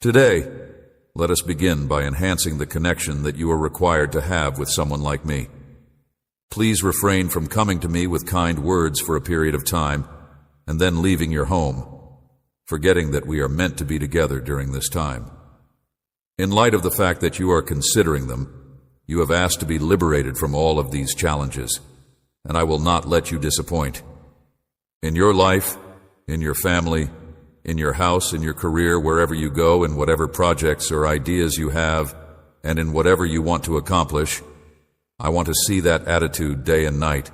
Today, let us begin by enhancing the connection that you are required to have with someone like me. Please refrain from coming to me with kind words for a period of time and then leaving your home, forgetting that we are meant to be together during this time. In light of the fact that you are considering them, you have asked to be liberated from all of these challenges, and I will not let you disappoint. In your life, in your family, in your house, in your career, wherever you go, in whatever projects or ideas you have, and in whatever you want to accomplish, I want to see that attitude day and night.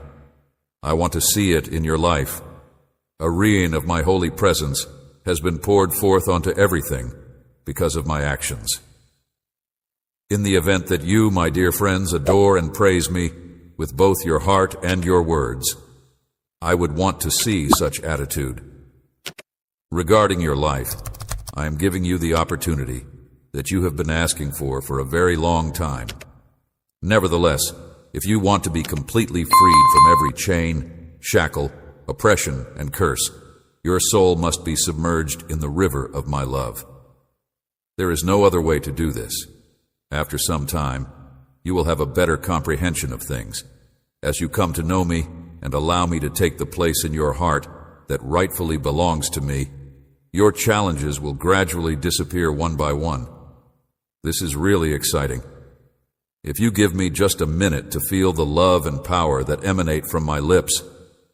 I want to see it in your life. A rain of my holy presence has been poured forth onto everything because of my actions. In the event that you, my dear friends, adore and praise me with both your heart and your words, I would want to see such attitude. Regarding your life, I am giving you the opportunity that you have been asking for a very long time. Nevertheless, if you want to be completely freed from every chain, shackle, oppression, and curse, your soul must be submerged in the river of my love. There is no other way to do this. After some time, you will have a better comprehension of things. As you come to know me and allow me to take the place in your heart that rightfully belongs to me, your challenges will gradually disappear one by one. This is really exciting. If you give me just a minute to feel the love and power that emanate from my lips,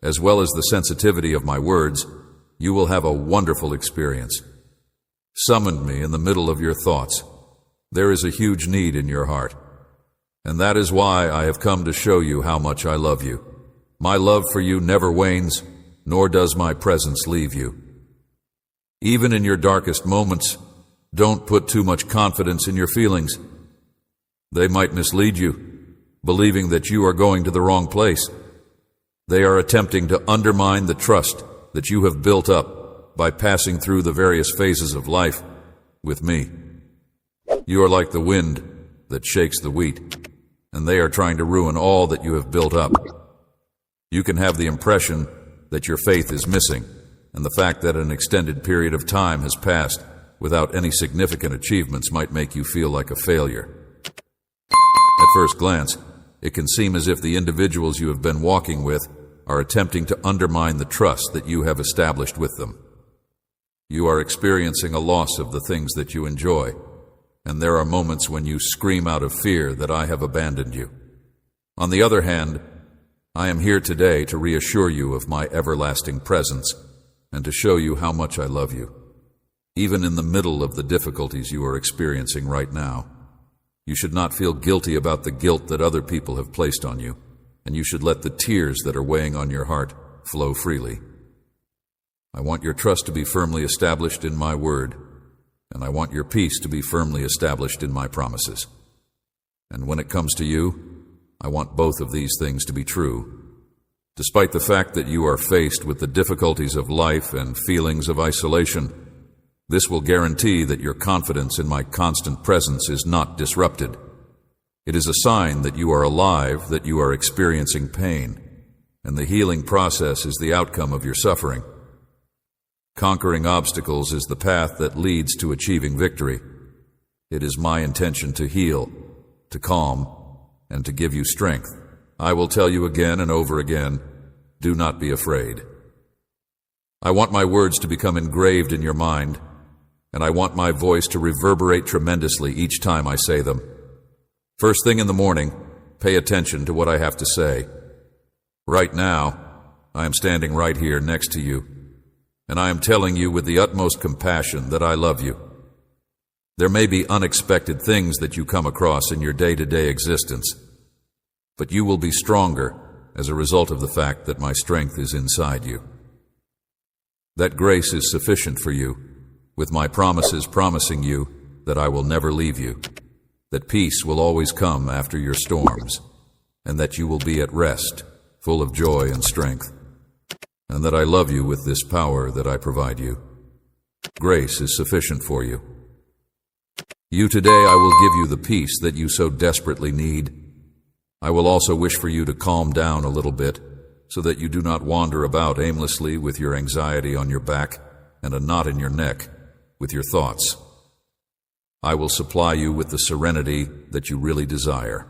as well as the sensitivity of my words, you will have a wonderful experience. Summon me in the middle of your thoughts. There is a huge need in your heart, and that is why I have come to show you how much I love you. My love for you never wanes, nor does my presence leave you. Even in your darkest moments, don't put too much confidence in your feelings. They might mislead you, believing that you are going to the wrong place. They are attempting to undermine the trust that you have built up by passing through the various phases of life with me. You are like the wind that shakes the wheat, and they are trying to ruin all that you have built up. You can have the impression that your faith is missing, and the fact that an extended period of time has passed without any significant achievements might make you feel like a failure. At first glance, it can seem as if the individuals you have been walking with are attempting to undermine the trust that you have established with them. You are experiencing a loss of the things that you enjoy, and there are moments when you scream out of fear that I have abandoned you. On the other hand, I am here today to reassure you of my everlasting presence and to show you how much I love you. Even in the middle of the difficulties you are experiencing right now, you should not feel guilty about the guilt that other people have placed on you, and you should let the tears that are weighing on your heart flow freely. I want your trust to be firmly established in my word, and I want your peace to be firmly established in my promises. And when it comes to you, I want both of these things to be true. Despite the fact that you are faced with the difficulties of life and feelings of isolation, this will guarantee that your confidence in my constant presence is not disrupted. It is a sign that you are alive, that you are experiencing pain, and the healing process is the outcome of your suffering. Conquering obstacles is the path that leads to achieving victory. It is my intention to heal, to calm, and to give you strength. I will tell you again and over again, do not be afraid. I want my words to become engraved in your mind, and I want my voice to reverberate tremendously each time I say them. First thing in the morning, pay attention to what I have to say. Right now, I am standing right here next to you, and I am telling you with the utmost compassion that I love you. There may be unexpected things that you come across in your day-to-day existence, but you will be stronger as a result of the fact that my strength is inside you. That grace is sufficient for you, with my promises promising you that I will never leave you, that peace will always come after your storms, and that you will be at rest, full of joy and strength, and that I love you with this power that I provide you. Grace is sufficient for you. You today I will give you the peace that you so desperately need. I will also wish for you to calm down a little bit, so that you do not wander about aimlessly with your anxiety on your back and a knot in your neck with your thoughts. I will supply you with the serenity that you really desire.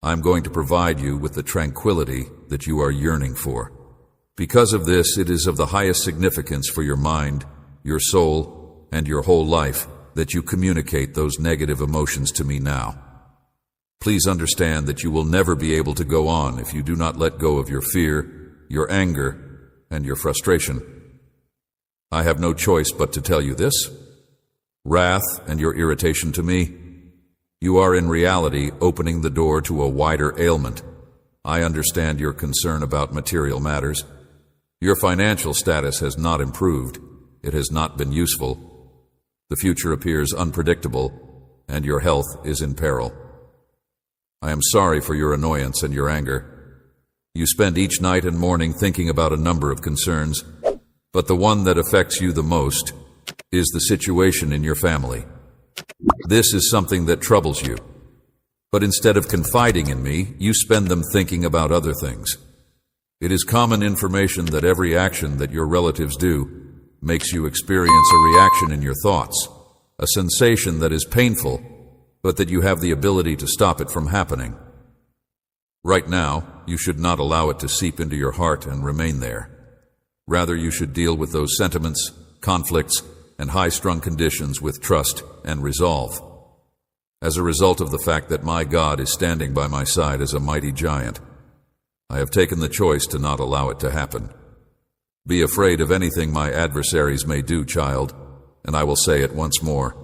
I am going to provide you with the tranquility that you are yearning for. Because of this, it is of the highest significance for your mind, your soul, and your whole life that you communicate those negative emotions to me now. Please understand that you will never be able to go on if you do not let go of your fear, your anger, and your frustration. I have no choice but to tell you this. Wrath and your irritation to me, you are in reality opening the door to a wider ailment. I understand your concern about material matters. Your financial status has not improved. It has not been useful. The future appears unpredictable, and your health is in peril. I am sorry for your annoyance and your anger. You spend each night and morning thinking about a number of concerns, but the one that affects you the most is the situation in your family. This is something that troubles you, but instead of confiding in me, you spend them thinking about other things. It is common information that every action that your relatives do makes you experience a reaction in your thoughts, a sensation that is painful, but that you have the ability to stop it from happening. Right now, you should not allow it to seep into your heart and remain there. Rather, you should deal with those sentiments, conflicts, and high-strung conditions with trust and resolve. As a result of the fact that my God is standing by my side as a mighty giant, I have taken the choice to not allow it to happen. Be afraid of anything my adversaries may do, child, and I will say it once more.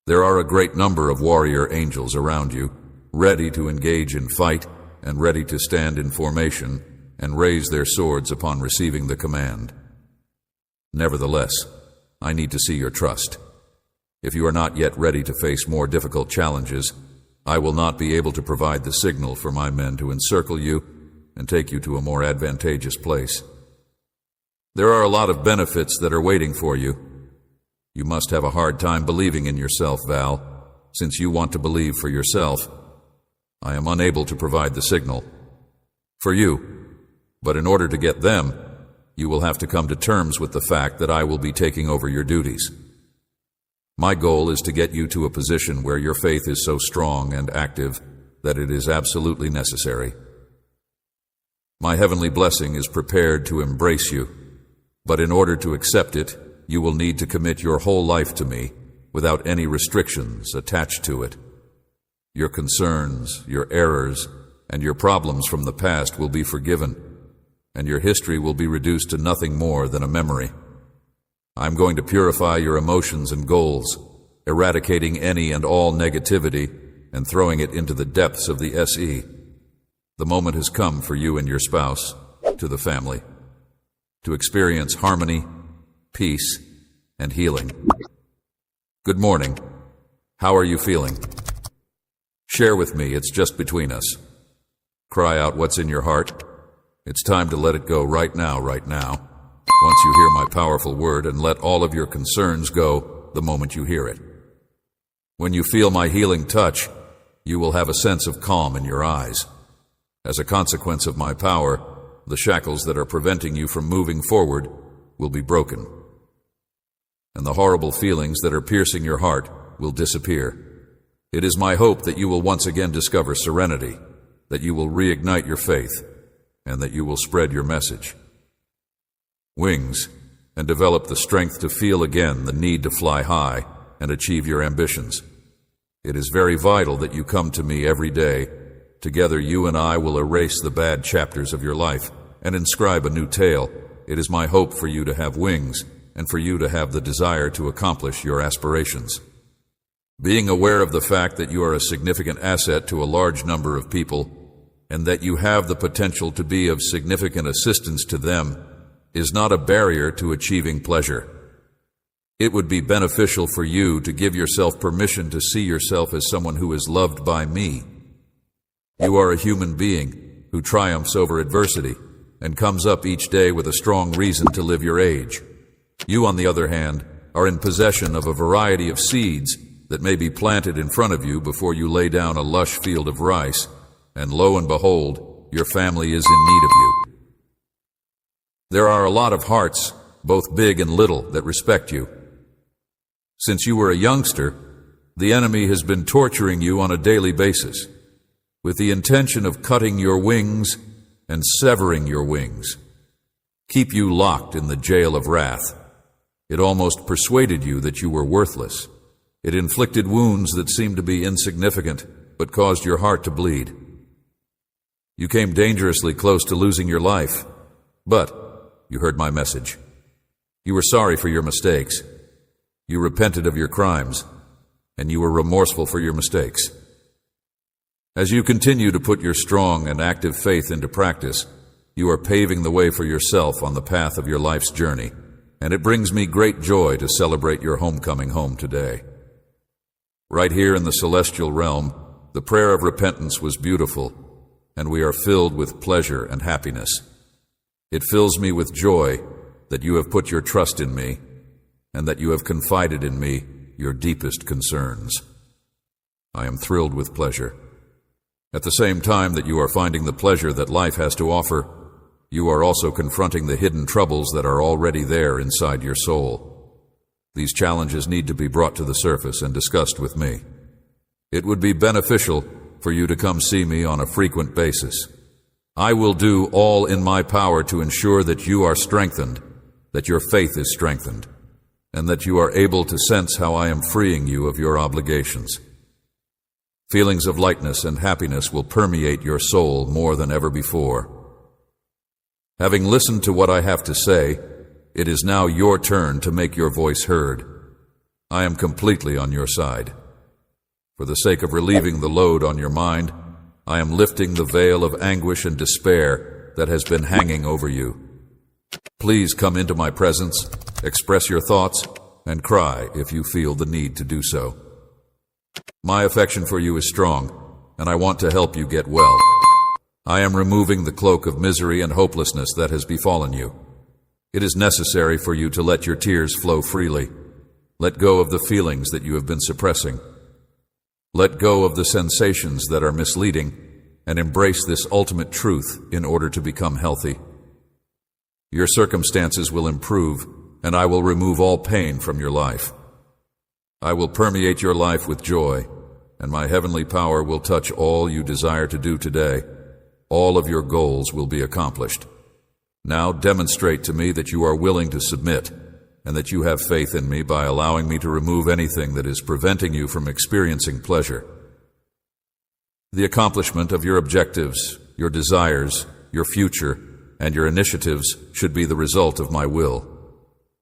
There are a great number of warrior angels around you, ready to engage in fight and ready to stand in formation and raise their swords upon receiving the command. Nevertheless, I need to see your trust. If you are not yet ready to face more difficult challenges, I will not be able to provide the signal for my men to encircle you and take you to a more advantageous place. There are a lot of benefits that are waiting for you. You must have a hard time believing in yourself, Val, since you want to believe for yourself. I am unable to provide the signal for you, but in order to get them, you will have to come to terms with the fact that I will be taking over your duties. My goal is to get you to a position where your faith is so strong and active that it is absolutely necessary. My heavenly blessing is prepared to embrace you, but in order to accept it, you will need to commit your whole life to me without any restrictions attached to it. Your concerns, your errors, and your problems from the past will be forgiven, and your history will be reduced to nothing more than a memory. I'm going to purify your emotions and goals, eradicating any and all negativity and throwing it into the depths of the SE. The moment has come for you and your spouse, to the family, to experience harmony, peace, and healing. Good morning. How are you feeling? Share with me, it's just between us. Cry out what's in your heart. It's time to let it go right now, right now. Once you hear my powerful word, and let all of your concerns go the moment you hear it. When you feel my healing touch, you will have a sense of calm in your eyes. As a consequence of my power, the shackles that are preventing you from moving forward will be broken, and the horrible feelings that are piercing your heart will disappear. It is my hope that you will once again discover serenity, that you will reignite your faith, and that you will spread your message. Wings, and develop the strength to feel again the need to fly high and achieve your ambitions. It is very vital that you come to me every day. Together you and I will erase the bad chapters of your life and inscribe a new tale. It is my hope for you to have wings and for you to have the desire to accomplish your aspirations. Being aware of the fact that you are a significant asset to a large number of people and that you have the potential to be of significant assistance to them is not a barrier to achieving pleasure. It would be beneficial for you to give yourself permission to see yourself as someone who is loved by me. You are a human being who triumphs over adversity and comes up each day with a strong reason to live your age. You, on the other hand, are in possession of a variety of seeds that may be planted in front of you before you lay down a lush field of rice, and lo and behold, your family is in need of you. There are a lot of hearts, both big and little, that respect you. Since you were a youngster, the enemy has been torturing you on a daily basis, with the intention of cutting your wings and severing your wings. Keep you locked in the jail of wrath. It almost persuaded you that you were worthless, It inflicted wounds that seemed to be insignificant, but caused your heart to bleed. You came dangerously close to losing your life, but you heard my message. You were sorry for your mistakes. You repented of your crimes, and you were remorseful for your mistakes. As you continue to put your strong and active faith into practice, you are paving the way for yourself on the path of your life's journey, and it brings me great joy to celebrate your homecoming home today. Right here in the celestial realm, the prayer of repentance was beautiful, and we are filled with pleasure and happiness. It fills me with joy that you have put your trust in me, and that you have confided in me your deepest concerns. I am thrilled with pleasure. At the same time that you are finding the pleasure that life has to offer, you are also confronting the hidden troubles that are already there inside your soul. These challenges need to be brought to the surface and discussed with me. It would be beneficial for you to come see me on a frequent basis. I will do all in my power to ensure that you are strengthened, that your faith is strengthened, and that you are able to sense how I am freeing you of your obligations. Feelings of lightness and happiness will permeate your soul more than ever before. Having listened to what I have to say, it is now your turn to make your voice heard. I am completely on your side. For the sake of relieving the load on your mind, I am lifting the veil of anguish and despair that has been hanging over you. Please come into my presence, express your thoughts, and cry if you feel the need to do so. My affection for you is strong, and I want to help you get well. I am removing the cloak of misery and hopelessness that has befallen you. It is necessary for you to let your tears flow freely. Let go of the feelings that you have been suppressing. Let go of the sensations that are misleading, and embrace this ultimate truth in order to become healthy. Your circumstances will improve, and I will remove all pain from your life. I will permeate your life with joy, and my heavenly power will touch all you desire to do today. All of your goals will be accomplished. Now demonstrate to me that you are willing to submit, and that you have faith in me by allowing me to remove anything that is preventing you from experiencing pleasure. The accomplishment of your objectives, your desires, your future, and your initiatives should be the result of my will.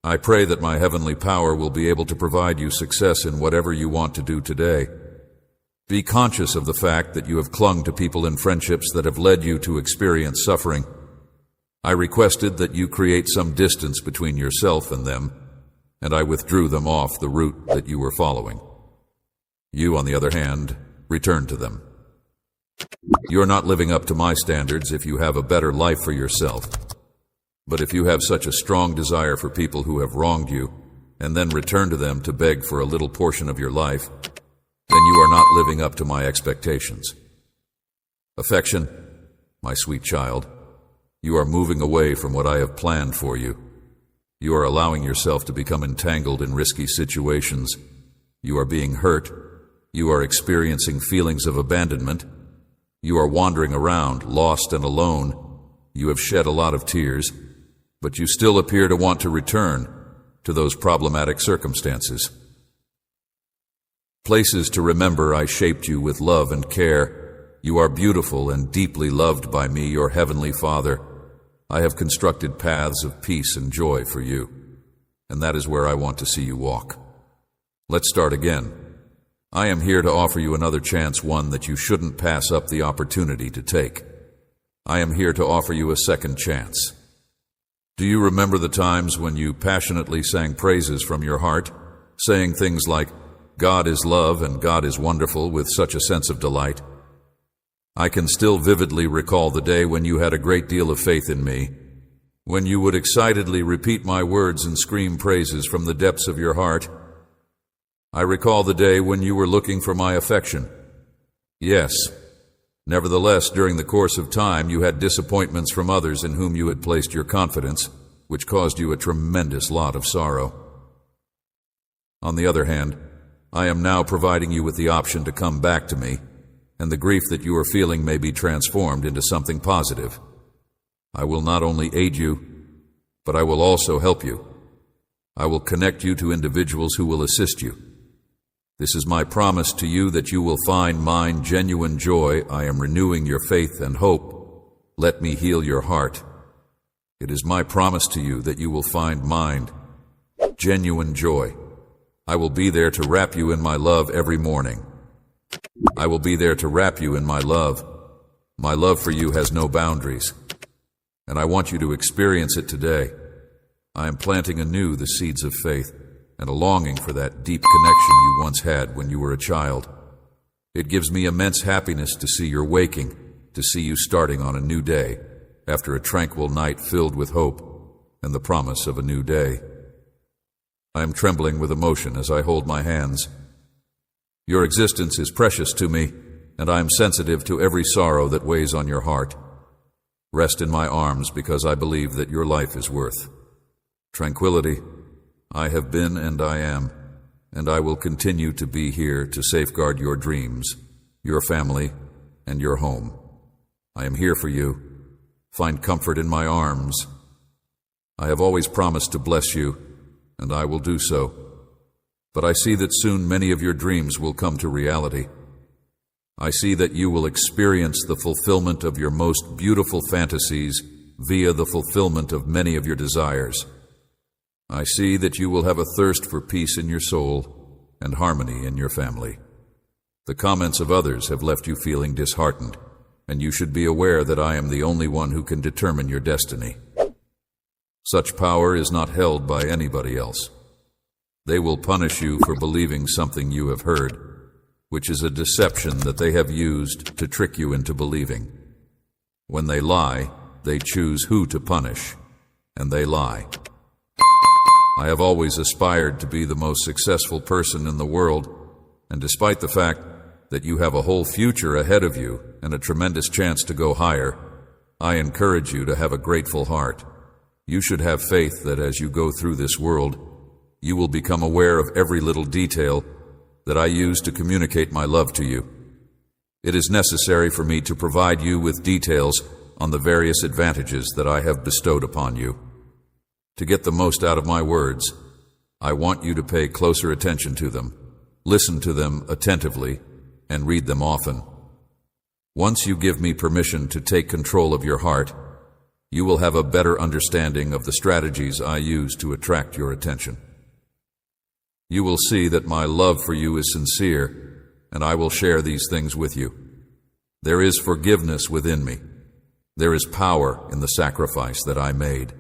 I pray that my heavenly power will be able to provide you success in whatever you want to do today. Be conscious of the fact that you have clung to people in friendships that have led you to experience suffering. I requested that you create some distance between yourself and them, and I withdrew them off the route that you were following. You, on the other hand, returned to them. You are not living up to my standards if you have a better life for yourself. But if you have such a strong desire for people who have wronged you, and then return to them to beg for a little portion of your life, then you are not living up to my expectations. Affection, my sweet child, you are moving away from what I have planned for you. You are allowing yourself to become entangled in risky situations. You are being hurt. You are experiencing feelings of abandonment. You are wandering around, lost and alone. You have shed a lot of tears, but you still appear to want to return to those problematic circumstances. Places to remember I shaped you with love and care. You are beautiful and deeply loved by me, your heavenly Father. I have constructed paths of peace and joy for you, and that is where I want to see you walk. Let's start again. I am here to offer you another chance, one that you shouldn't pass up the opportunity to take. I am here to offer you a second chance. Do you remember the times when you passionately sang praises from your heart, saying things like, "God is love and God is wonderful," with such a sense of delight? I can still vividly recall the day when you had a great deal of faith in me, when you would excitedly repeat my words and scream praises from the depths of your heart. I recall the day when you were looking for my affection. Yes, nevertheless, during the course of time, you had disappointments from others in whom you had placed your confidence, which caused you a tremendous lot of sorrow. On the other hand, I am now providing you with the option to come back to me, and the grief that you are feeling may be transformed into something positive. I will not only aid you, but I will also help you. I will connect you to individuals who will assist you. This is my promise to you that you will find mine genuine joy. I am renewing your faith and hope. Let me heal your heart. It is my promise to you that you will find mine genuine joy. I will be there to wrap you in my love every morning. I will be there to wrap you in my love. My love for you has no boundaries, and I want you to experience it today. I am planting anew the seeds of faith and a longing for that deep connection you once had when you were a child. It gives me immense happiness to see your waking, to see you starting on a new day, after a tranquil night filled with hope and the promise of a new day. I am trembling with emotion as I hold my hands. Your existence is precious to me, and I am sensitive to every sorrow that weighs on your heart. Rest in my arms because I believe that your life is worth tranquility. I have been and I am, and I will continue to be here to safeguard your dreams, your family, and your home. I am here for you. Find comfort in my arms. I have always promised to bless you, and I will do so. But I see that soon many of your dreams will come to reality. I see that you will experience the fulfillment of your most beautiful fantasies via the fulfillment of many of your desires. I see that you will have a thirst for peace in your soul and harmony in your family. The comments of others have left you feeling disheartened, and you should be aware that I am the only one who can determine your destiny. Such power is not held by anybody else. They will punish you for believing something you have heard, which is a deception that they have used to trick you into believing. When they lie, they choose who to punish, and they lie. I have always aspired to be the most successful person in the world, and despite the fact that you have a whole future ahead of you and a tremendous chance to go higher, I encourage you to have a grateful heart. You should have faith that as you go through this world, you will become aware of every little detail that I use to communicate my love to you. It is necessary for me to provide you with details on the various advantages that I have bestowed upon you. To get the most out of my words, I want you to pay closer attention to them, listen to them attentively, and read them often. Once you give me permission to take control of your heart, you will have a better understanding of the strategies I use to attract your attention. You will see that my love for you is sincere, and I will share these things with you. There is forgiveness within me. There is power in the sacrifice that I made.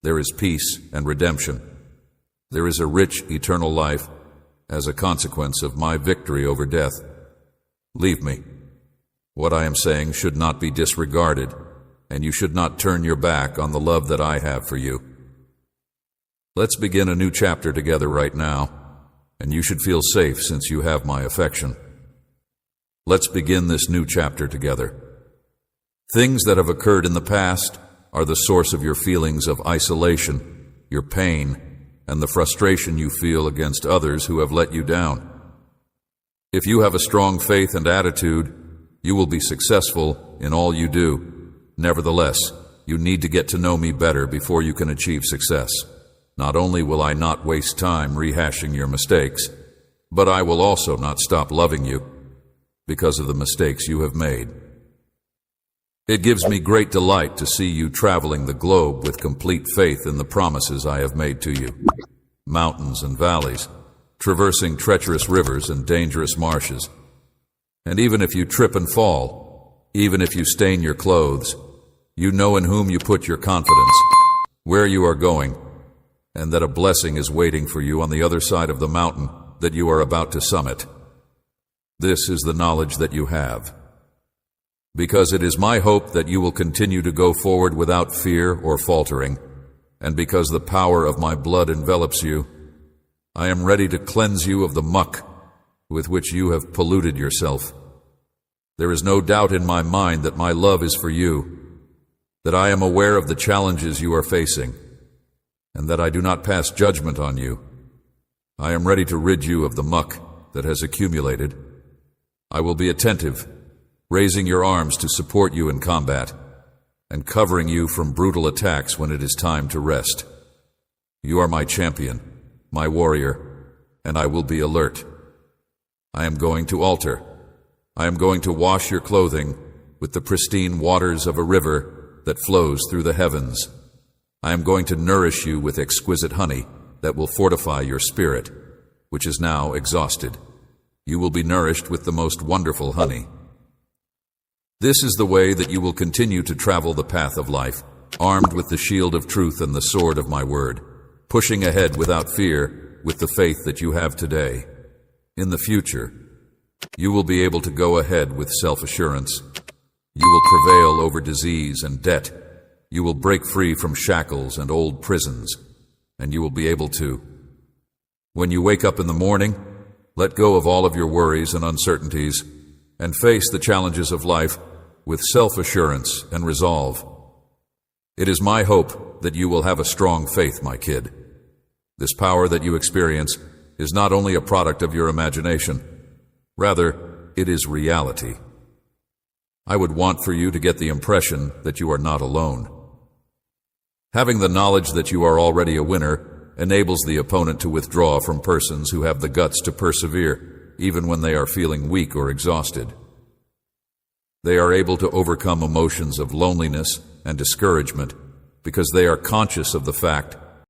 There is peace and redemption. There is a rich eternal life as a consequence of my victory over death. Leave me. What I am saying should not be disregarded, and you should not turn your back on the love that I have for you. Let's begin a new chapter together right now, and you should feel safe since you have my affection. Let's begin this new chapter together. Things that have occurred in the past are the source of your feelings of isolation, your pain, and the frustration you feel against others who have let you down. If you have a strong faith and attitude, you will be successful in all you do. Nevertheless, you need to get to know me better before you can achieve success. Not only will I not waste time rehashing your mistakes, but I will also not stop loving you because of the mistakes you have made. It gives me great delight to see you traveling the globe with complete faith in the promises I have made to you. Mountains and valleys, traversing treacherous rivers and dangerous marshes. And even if you trip and fall, even if you stain your clothes, you know in whom you put your confidence, where you are going, and that a blessing is waiting for you on the other side of the mountain that you are about to summit. This is the knowledge that you have. Because it is my hope that you will continue to go forward without fear or faltering, and because the power of my blood envelops you, I am ready to cleanse you of the muck with which you have polluted yourself. There is no doubt in my mind that my love is for you, that I am aware of the challenges you are facing, and that I do not pass judgment on you. I am ready to rid you of the muck that has accumulated. I will be attentive, raising your arms to support you in combat, and covering you from brutal attacks when it is time to rest. You are my champion, my warrior, and I will be alert, I am going to alter. I am going to wash your clothing with the pristine waters of a river that flows through the heavens. I am going to nourish you with exquisite honey that will fortify your spirit, which is now exhausted. You will be nourished with the most wonderful honey. This is the way that you will continue to travel the path of life, armed with the shield of truth and the sword of my word, pushing ahead without fear with the faith that you have today. In the future, you will be able to go ahead with self-assurance. You will prevail over disease and debt. You will break free from shackles and old prisons, and you will be able to. When you wake up in the morning, let go of all of your worries and uncertainties and face the challenges of life with self-assurance and resolve. It is my hope that you will have a strong faith, my kid. This power that you experience is not only a product of your imagination, rather, it is reality. I would want for you to get the impression that you are not alone. Having the knowledge that you are already a winner enables the opponent to withdraw from persons who have the guts to persevere, even when they are feeling weak or exhausted. They are able to overcome emotions of loneliness and discouragement because they are conscious of the fact